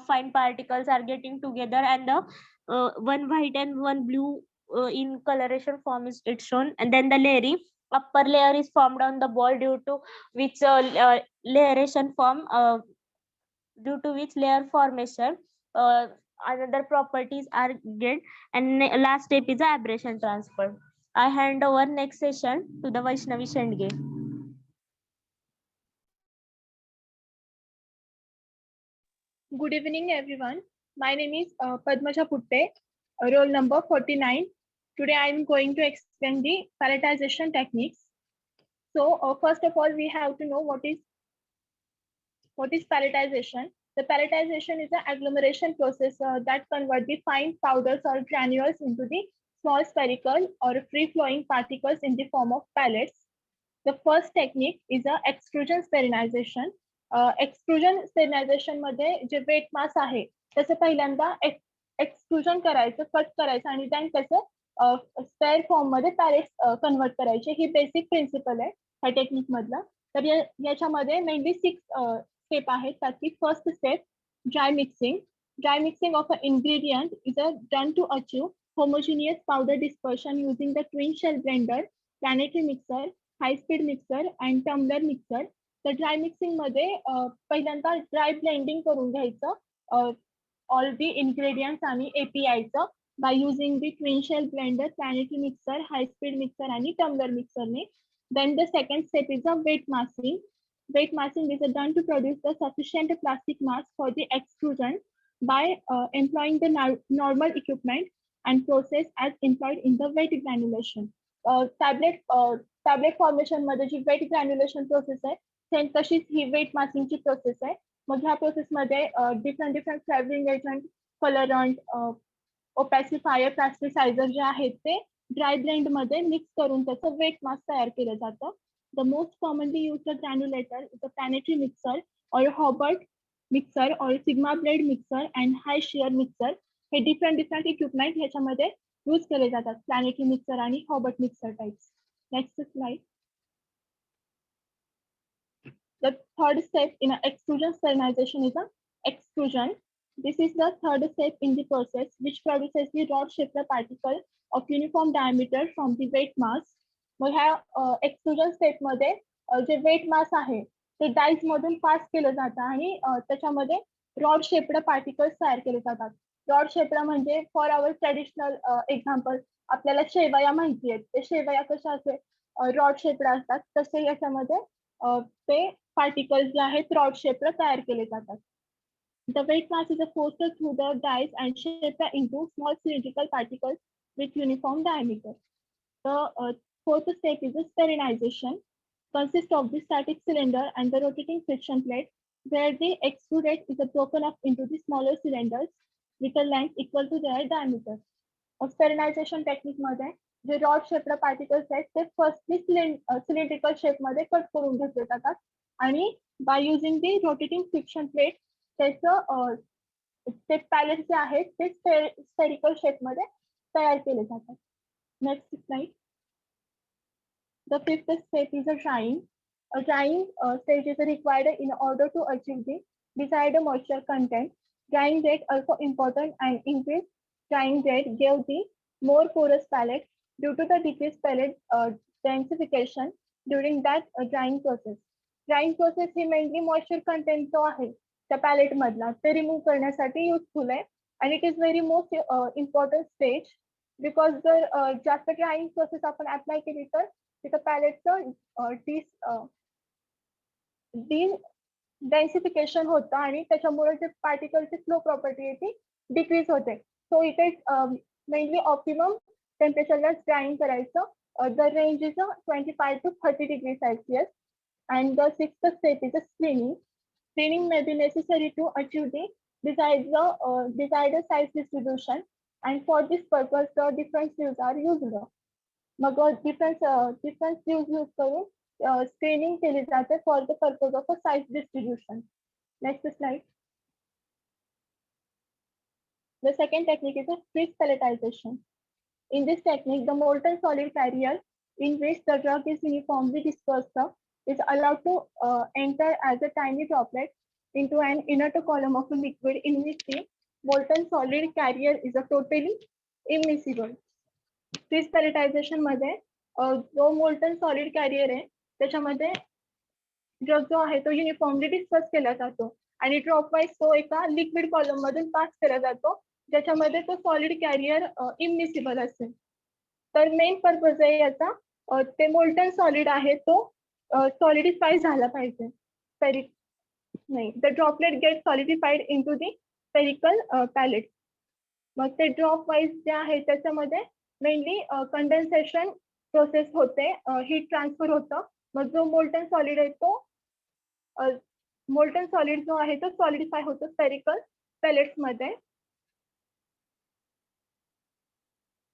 fine particles are getting together, and the one white and one blue in coloration form is it shown. And then the layering. Upper layer is formed on the ball, due to which layeration form, due to which layer formation other properties are gained. And last step is the abrasion transfer. I hand over next session to the Vaishnavi Shendge. Good evening, everyone. My name is Padmaja Putte, roll number 49. Today I am going to explain the pelletization techniques. So first of all, we have to know what is pelletization. The pelletization is an agglomeration process that converts the fine powders or granules into the small spherical or free-flowing particles in the form of pellets. The first technique is a extrusion sterilization. Extrusion sterilisation मध्ये जे weight mass आहे त्याचं पहिल्यांदा extrusion करायचं, cut करायचं आणि then त्याचं spare form मध्ये palettes convert करायचे. ही बेसिक प्रिन्सिपल आहे ह्या टेक्निक मधलं. तर याच्यामध्ये मेनली 6 स्टेप आहेत. त्यातली first step dry mixing. Dry mixing of an ingredient is done to achieve homogeneous powder dispersion using the twin shell blender, planetary mixer, high speed mixer and tumbler mixer. तर dry mixing मध्ये पहिल्यांदा dry blending करून घ्यायचं all the ingredients आणि API चं. by using the twin shell blender, planetary mixer, high speed mixer आणि tumbler mixer ने. Then the second step is a wet massing. Wet massing is done to produce the sufficient plastic mass for the extrusion by employing the normal equipment and process as employed in the wet granulation. Tablet formation मध्ये जी wet granulation process आहे same तशीच ही wet massing ची process आहे. मग ह्या process मध्ये different flavouring agent, कलरंट, ओपॅसिफायर, plasticiser जे आहेत ते dry blend मध्ये मिक्स करून त्याचं वेट मास्क तयार केलं जातं. The most commonly used granulator is a planetary mixer और हॉबर्ट मिक्सर और sigma blade mixer and high shear mixer हे डिफरंट इक्विपमेंट ह्याच्यामध्ये यूज केले जातात. प्लॅनेटरी मिक्सर आणि Hobart mixer types. Next slide. The third step in extrusion sterilization is extrusion. This is the third step in the process which produces the rod-shaped particle of uniform diameter from the wet mass. मग ह्या extrusion step मध्ये जे weight mass आहे ते dice मधून पास केलं जातं आणि त्याच्यामध्ये rod shaped particles तयार केले जातात. रॉड शेप्ड म्हणजे फॉर आवर ट्रेडिशनल एक्झाम्पल आपल्याला शेवया माहिती आहेत. ते शेवया कशा असे रॉड शेप्ड असतात तसे याच्यामध्ये ते पार्टिकल्स जे आहेत रॉड शेप्ड तयार केले जातात. The wet mass is forced through the dies and shaped into small cylindrical particles with uniform diameter. The fourth step is the sterilization. Consists of the static cylinder and the rotating friction plate, where the extruded is broken up into the smaller cylinders with a length equal to their diameter. Sterilization technique मध्ये जे rod shaped particles आहेत ते firstly cylindrical shape मध्ये cut करून घेतले जातात आणि by using the rotating friction plate त्याचं ते पॅलेट जे आहेत ते स्फेरिकल शेप मध्ये तयार केले जातात. Next slide. The fifth step is a drawing. A drying stage is required in order to achieve the desired moisture content. Drying rate also important, and increased drying rate gave the more porous palette due to the decreased palette densification during that drying process. Drying process he mainly moisture content जो आहे त्या palette मधला ते remove करण्यासाठी useful आहे आणि it is very most important stage because जर जास्त ड्रायिंग प्रोसेस आपण अप्लाय केली तर तिथं पॅलेटचं डेन्सिफिकेशन होतं आणि त्याच्यामुळे जे पार्टिकलची फ्लो प्रॉपर्टी आहे ती डिक्रीज होते. सो इथे मेनली ऑप्टिमम टेम्परेचरला ड्रायिंग करायचं. The range is 25 to 30 degrees Celsius. And the sixth step is screening. Screening may be necessary to achieve the desired size distribution, and for this purpose the different sleeves are used. Mug different sleeves use करून screening केली जाते for the purpose of a size distribution. Next slide. The second technique is a freeze pelletization. In this technique, the molten solid carrier in which the drug is uniformly dispersed is allowed to enter as a tiny droplet into an inert column of a liquid in which the molten solid carrier is a totally immiscible. Freeze pelletization मध्ये जो molten solid carrier आहे त्याच्यामध्ये drug जो आहे तो uniformly disperse केला जातो आणि ड्रॉप वाईज तो एका लिक्विड कॉलम मधून पास केला जातो ज्याच्यामध्ये तो सॉलिड कॅरियर इममिसिबल असेल. तर मेन पर्पज आहे याचा ते मोल्टन सॉलिड आहे तो सॉलिडिफाय झाला पाहिजे. The droplet get solidified into the spherical pellet. मग ते ड्रॉप वाईज जे आहे त्याच्यामध्ये मेनली कंडेन्सेशन प्रोसेस होते, हीट ट्रान्सफर होतं. मग जो मोल्टन सॉलिड आहे तो मोल्टन सॉलिड जो आहे तो सॉलिडिफाय होतो स्फेरिकल पॅलेट्स मध्ये.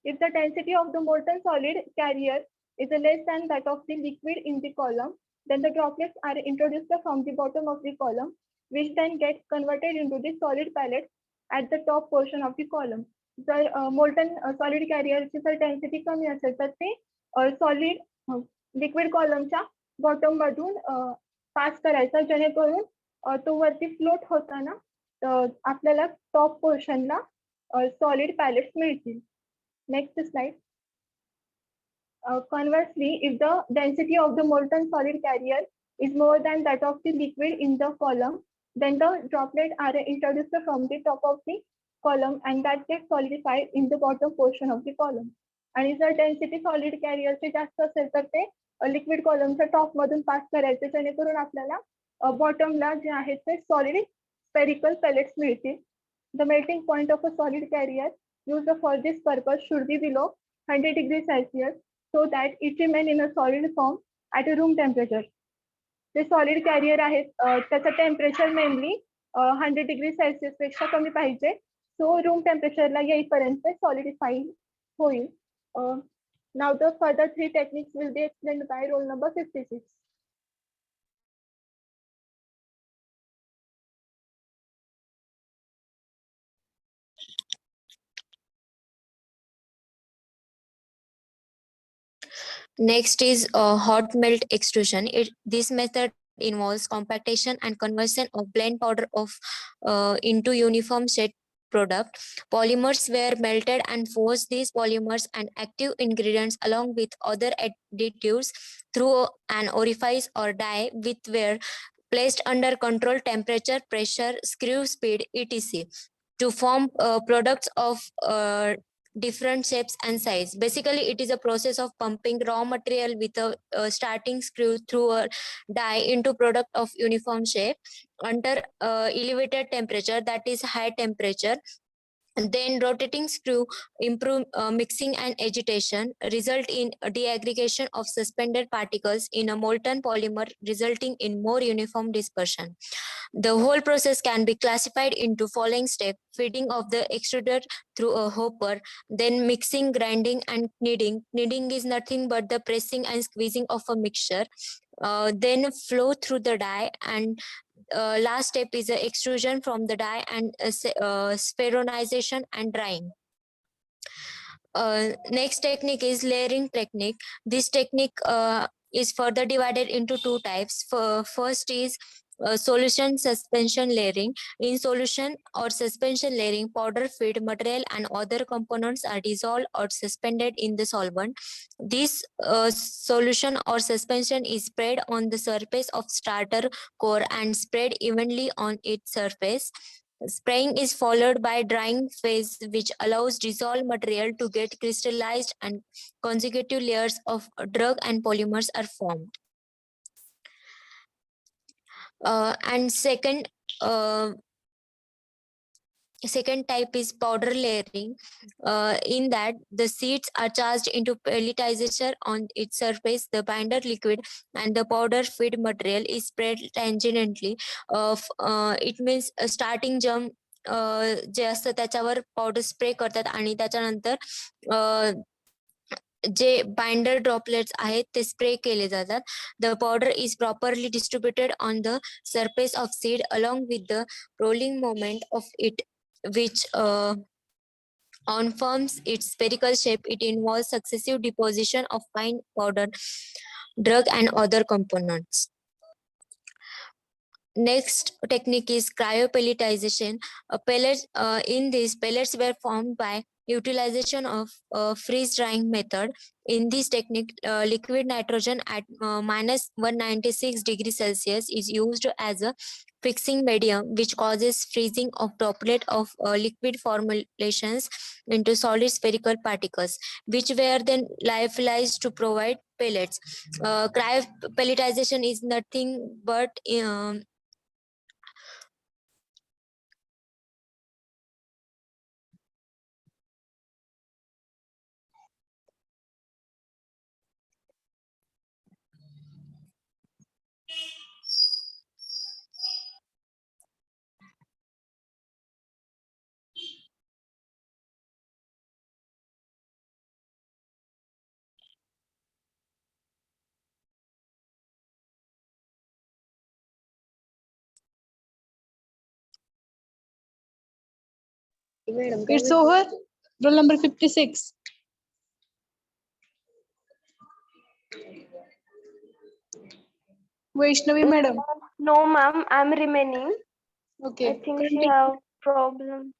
If the density of the molten solid carrier is less than that of the liquid in the column, then the droplets are introduced from the bottom of the column, which then get converted into the solid pellets at the top portion of the column. जर molten solid carrier ची जर density कमी असेल तर ते solid liquid columnच्या bottom मधून पास करायचा जेणेकरून तो वरती फ्लोट होताना आपल्याला टॉप पोर्शनला solid pellets मिळतील. Next slide. Conversely, if the density of the molten solid carrier is more than that of the liquid in the column, then the droplets are introduced from the top of the column and that gets solidified in the bottom portion of the column. आणि जर density solid कॅरियरचे जास्त असेल तर ते liquid कॉलमच्या top मधून पास करायचे जेणेकरून आपल्याला बॉटमला जे आहेत ते सॉलिड स्पेरिकल पेलेट्स मिळतील. The melting point of a solid carrier used for this purpose should be below 100 degrees Celsius so that it remain in a solid form at a room temperature. जे solid carrier आहेत त्याचं temperature mainly 100 degree Celsius पेक्षा कमी पाहिजे. सो room टेम्परेचरला येईपर्यंत solidify होईल. नाव the further 3 techniques will be explained by roll number 56. Next is hot melt extrusion. This method involves compaction and conversion of blend powder of into uniform shade product. Polymers were melted and forced these polymers and active ingredients along with other additives through an orifice or die with were placed under controlled temperature, pressure, screw speed, etc. to form products of different shapes and size. Basically, it is a process of pumping raw material with a starting screw through a die into product of uniform shape under elevated temperature, that is high temperature. Then rotating screw improve mixing and agitation result in deaggregation of suspended particles in a molten polymer resulting in more uniform dispersion. The whole process can be classified into following step: feeding of the extruder through a hopper, then mixing, grinding and kneading. Kneading is nothing but the pressing and squeezing of a mixture. Then flow through the die, and last step is the extrusion from the die and spheronization and drying. Next technique is layering technique. This technique is further divided into 2 types. First is solution suspension layering. In solution or suspension layering, powder feed material and other components are dissolved or suspended in the solvent. This solution or suspension is spread on the surface of starter core and spread evenly on its surface. Spraying is followed by drying phase, which allows dissolved material to get crystallized and consecutive layers of drug and polymers are formed. And second type is powder layering. In that, the seeds are charged into pelletization on its surface. The binder liquid and the powder feed material is spread tangentially. It means a starting jump जे असतं त्याच्यावर powder spray करतात आणि त्याच्यानंतर जे binder droplets आहेत ते spray केले जातात. The powder is properly distributed on the surface of seed along with the rolling moment of it which confirms its spherical shape. It involves successive deposition of fine powder, drug and other components. Next technique is cryopelletization. Pellets in this, pellets were formed by utilization of freeze drying method. In this technique, liquid nitrogen at minus 196 degrees Celsius is used as a fixing medium, which causes freezing of droplet of liquid formulations into solid spherical particles, which were then lyophilized to provide pellets. Cryopelletization is nothing but It's over. Roll number 56. Vaishnavi madam. No, ma'am, I'm remaining. Okay. I think she have problem.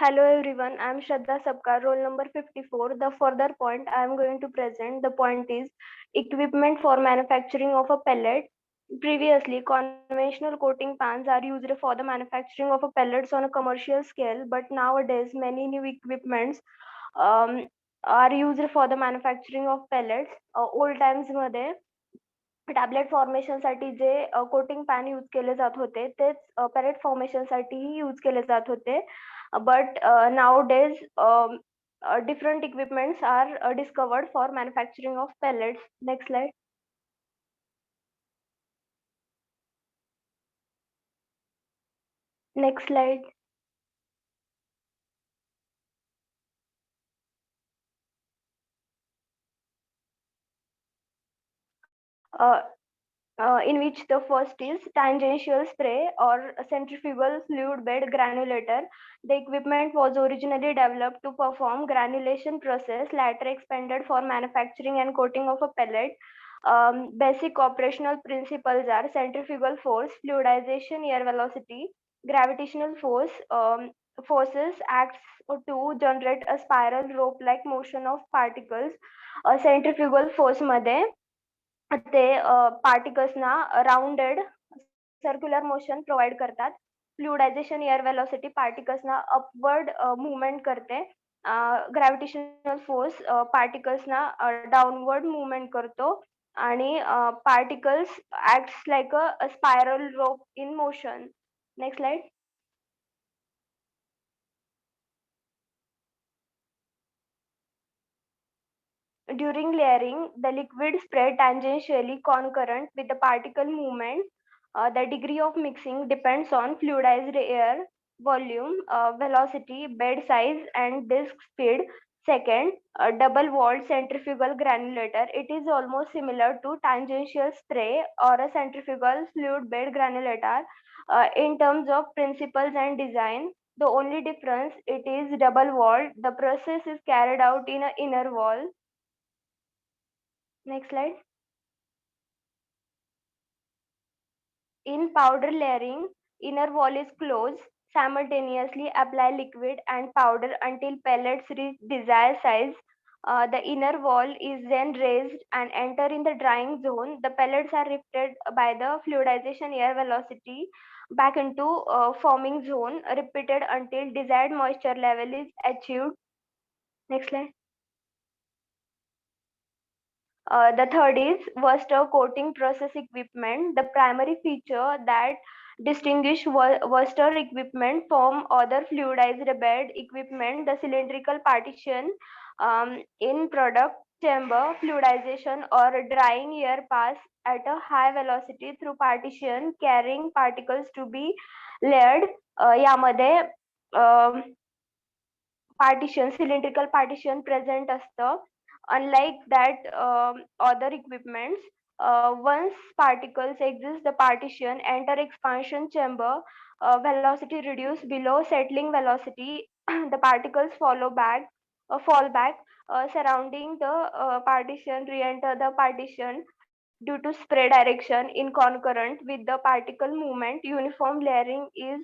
Hello everyone, I am Shraddha Sabkar, roll number 54. The further point I am going to present, the point is equipment for manufacturing of a pellet. Previously, conventional coating pans are used for the manufacturing of a pellets on a commercial scale, but nowadays many new equipments um, are used for the manufacturing of pellets. Old times मध्ये tablet formation साठी जे coating pan use केले जात होते तेच palette formation साठीही use केले जात होते but now days different equipments are discovered for manufacturing of pellets. Next slide. Next slide. Uh, in which the first is tangential spray or a centrifugal fluid bed granulator. The equipment was originally developed to perform granulation process, later expanded for manufacturing and coating of a pellet. Basic operational principles are centrifugal force, fluidization, air velocity, gravitational force. Forces acts to generate a spiral rope-like motion of particles. Centrifugal force मध्ये ते पार्टिकल्सना rounded circular motion provide करतात. फ्लुइडायझेशन air velocity पार्टिकल्सना upward movement करते. Gravitational force पार्टिकल्सना downward movement करतो आणि particles acts like a spiral rope in motion. Next slide. During layering, the liquid spread tangentially concurrent with the particle movement. The degree of mixing depends on fluidized air, volume, velocity, bed size, and disk speed. Second, a double-walled centrifugal granulator. It is almost similar to tangential spray or a centrifugal fluid bed granulator in terms of principles and design. The only difference, it is double-walled. The process is carried out in an inner wall. Next slide. In powder layering, inner wall is closed. Simultaneously apply liquid and powder until pellets reach desired size. The inner wall is then raised and enter in the drying zone. The pellets are lifted by the fluidization air velocity back into forming zone, repeated until desired moisture level is achieved. Next slide. The third is Wurster coating process equipment. The primary feature that distinguish Wurster equipment from other fluidized bed equipment, the cylindrical partition in product chamber, fluidization or drying air pass at a high velocity through partition, carrying particles to be layered. यामध्ये partition, cylindrical partition present असतं. Unlike that other equipments, once particles exist, the partition enter expansion chamber, velocity reduced below settling velocity, the particles fall back, surrounding the partition, re-enter the partition due to spray direction in concurrent with the particle movement. Uniform layering is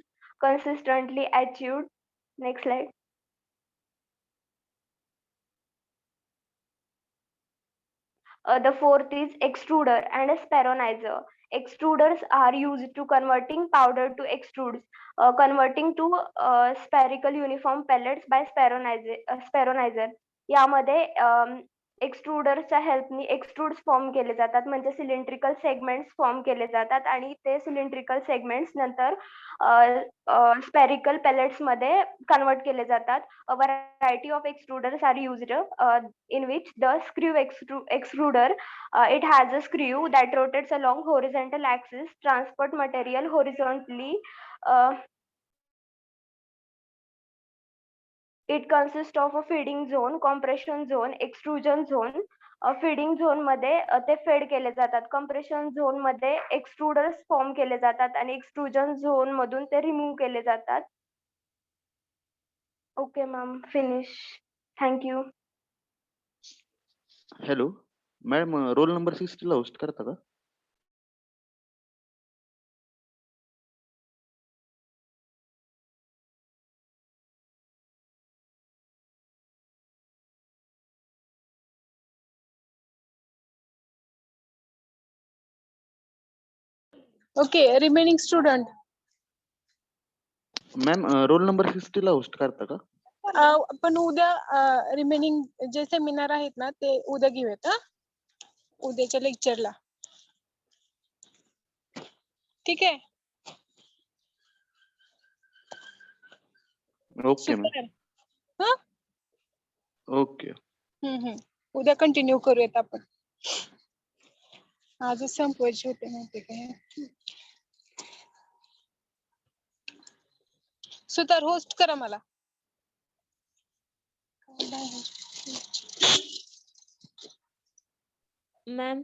consistently achieved. Next slide. The fourth is extruder and a speronizer. Extruders are used to converting powder to extrudes, converting to spherical uniform pellets by speronizer. यामध्ये एक्सट्रुडरच्या हेल्पनी एक्सट्रूड्स form केले जातात म्हणजे cylindrical segments form केले जातात आणि ते cylindrical segments नंतर spherical pellets मध्ये कन्वर्ट केले जातात. A variety of extruders are used in which the screw extruder, it has a screw that rotates along horizontal axis, transport material horizontally. It consists of a feeding zone, compression zone, extrusion zone. Feeding zone मध्ये ते fade केले जातात. Compression zone मध्ये एक्सट्रुडर्स form केले जातात आणि extrusion zone मधून ते रिमूव्ह केले जातात. Okay ma'am, finish. Thank you. Hello madam, roll number 60 ला होस्ट करता का? Okay remaining student ma'am roll number 60 ला होस्ट करता का? आपण उद्या रिमेनिंग जे सेमिनार आहेत ना ते उद्या घेऊयात हा उद्याच्या लेक्चरला. ठीक आहे. Okay ma'am. सुपर. हा ओके. उद्या कंटिन्यू करूयात आपण. आजच संपवायचे होते माहिती काय. सुतार होस्ट करा मला. मॅम